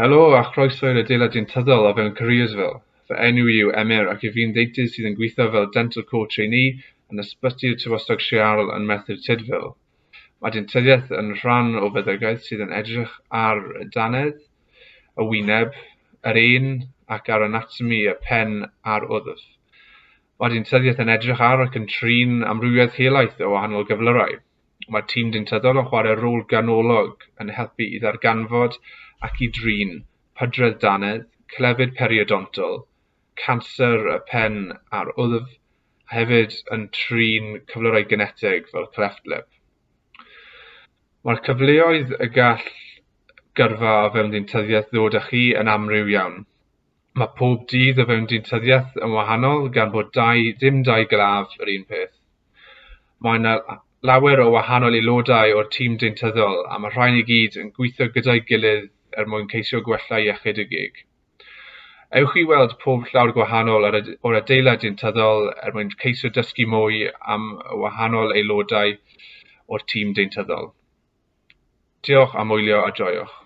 Helo a chroeso i'r adeilad deintyddol o fewn Careersville. Fy enw yw Emyr ac i fi'n deintydd sydd yn gweithio fel dental co trainee yn ysbyty'r tywysog Siarl yn Merthyr Tydfil. Mae deintyddiaeth yn rhan o feddygaeth sydd yn edrych ar y dannedd, y wyneb, yr un ac ar anatomi y pen a'r wddf. Mae deintyddiaeth yn edrych ar ac yn trin amrywiaeth helaeth o wahanol gyflyrau. Mae tîm deintyddol yn chwarae rôl ganolog yn helpu i ddarganfod ac i drin pydredd dannedd, clefyd periodontol, canser y pen a'r wddf, a hefyd yn trin cyflyrau genetig fel cleft lip. Mae'r cyfleoedd y gall gyrfa o fewn deintyddiaeth ddod â chi yn amryw iawn. Mae pob dydd o fewn deintyddiaeth yn wahanol gan bod dim dau glaf yr un peth. Mae yna lawer o wahanol aelodau o'r tîm deintyddol a mae rhain i gyd yn gweithio gyda'i gilydd mwyn ceisio gwella iechyd y gig. Ewch i weld pob llawr gwahanol o'r adeilad deintyddol mwyn ceisio dysgu mwy am y wahanol aelodau o'r tîm deintyddol. Diolch am wylio a joiwch.